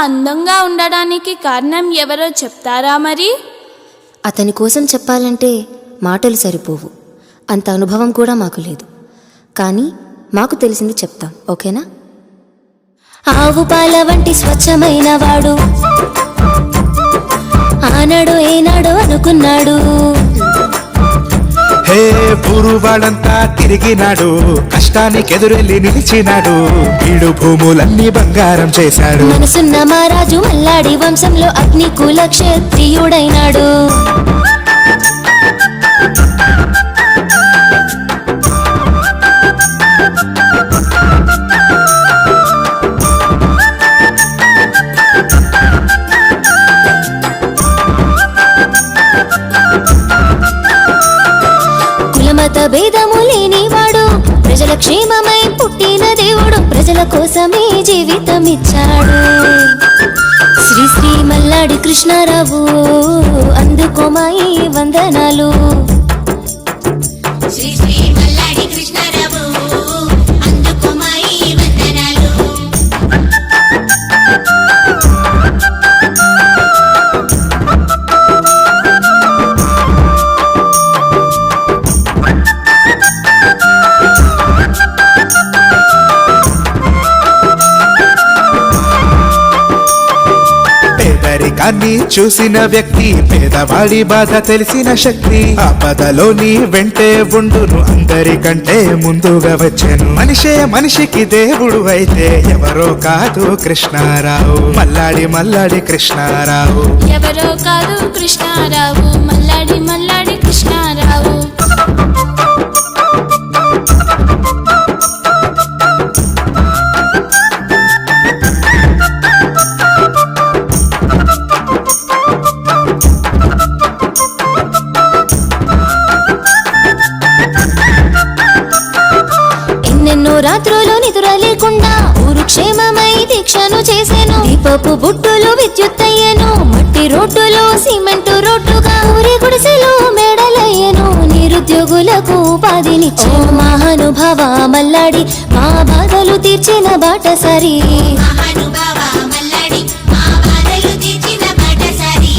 అందంగా ఉండడానికి కారణం ఎవరో చెప్తారా మరి? అతని కోసం చెప్పాలంటే మాటలు సరిపోవు, అంత అనుభవం కూడా మాకు లేదు. కానీ మాకు తెలిసింది చెప్తాం, ఓకేనా? ఆవు పాల వంటి స్వచ్ఛమైన వాడు, ఆనాడు ఏనాడు అనుకున్నాడు. హే పూరువాడంతా తిరిగినాడు, కష్టానికి ఎదురెళ్ళి నిలిచినాడు. వీడు భూములన్నీ బంగారం చేశాడు. మనసున్న మహారాజు మల్లాడి వంశంలో అగ్నికుల క్షత్రియుడైనాడు. కులమత భేదము లేనివాడు, ప్రజల క్షేమమై పుట్టిన దేవుడు, ప్రజల కోసమే జీవితం ఇచ్చాడు. శ్రీ శ్రీ మల్లాడి కృష్ణారావు, అందుకోమాయి వందనాలు. శ్రీ శ్రీ మల్లాడి కృష్ణారావు, అందుకోమాయి వందనాలు. పేదరికాన్ని చూసిన వ్యక్తి, పేదవాడి బాధ తెలిసిన శక్తి. ఆపదలోని వెంటే ఉండును, అందరికంటే ముందుగా వచ్చాను. మనిషే మనిషికి దేవుడు అయితే ఎవరో కాదు కృష్ణారావు, మల్లాడి మల్లాడి కృష్ణారావు. ఎవరో కాదు కృష్ణారావు, మల్లాడి మల్లాడి కృష్ణారావు. ఎన్నెన్నో రాత్రులు నిద్ర లేకుండా ఊరు క్షేమమై దీక్షను చేశాను. దీపపు బుట్టులు విద్యుత్ అయ్యాను, మట్టి రోడ్డులు సిమెంటు రోడ్డుగా ఊరి గుడిసెలు మేడలయ్యాను. నిరుద్యోగులకు ఉపాధినిచ్చే మహానుభావ మల్లాడి, మా బాధలు తీర్చిన బాటసారి. మహానుభావ మల్లాడి, మా బాధలు తీర్చిన బాటసారి.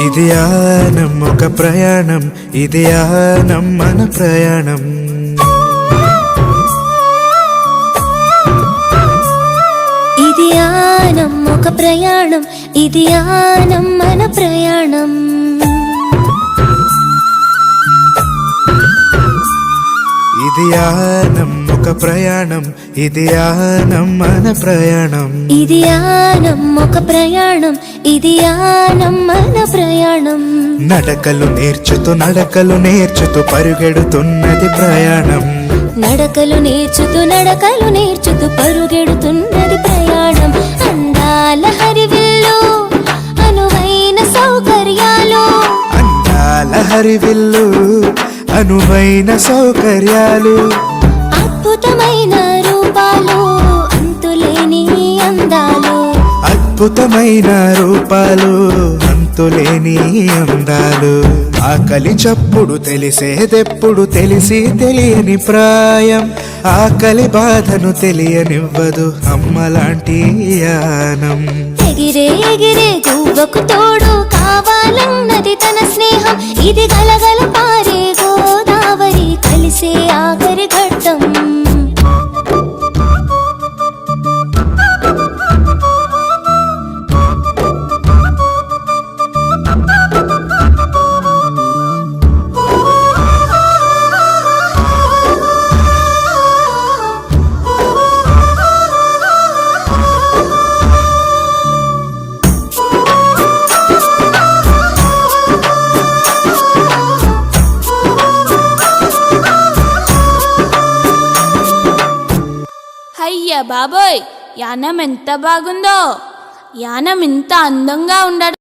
ఇది యానం ఒక ప్రయాణం, ఇది యానం మన ప్రయాణం. ఇది యానం ఒక ప్రయాణం, ఇది యానం మన ప్రయాణం. ఇది యానం ఒక ప్రయాణం, ఇది యానం మన ప్రయాణం. ఇది యానం ఒక ప్రయాణం, ఇది యానం మన ప్రయాణం. నడకలు నేర్చుతూ పరుగెడుతున్నది ప్రయాణం. నడకలు నేర్చుతూ పరుగెడుతున్నది ప్రయాణం. అందాల హరివిల్లు, అనువైన సౌకర్యాలు. అందాల హరివిల్లు, అనువైన సౌకర్యాలు. అద్భుతమైన రూపాలు, అంతులేని అందాలు. అద్భుతమైన రూపాలు, అంతులేని అందాలు. ఆకలి చప్పుడు తెలిసేదెప్పుడు, తెలిసి తెలియని ప్రాయం. ఆకలి బాధను తెలియనివ్వదు అమ్మలాంటి యానం. ఎగిరే ఎగిరే గువ్వకు తోడు కావాలన్నది తన స్నేహం. ఇది గలగల పారే గోదావరి, కలిసే ఆఖరి ఘట్టం. అయ్య బాబోయ్, యానం ఎంత బాగుందో! యానం ఇంత అందంగా ఉండడం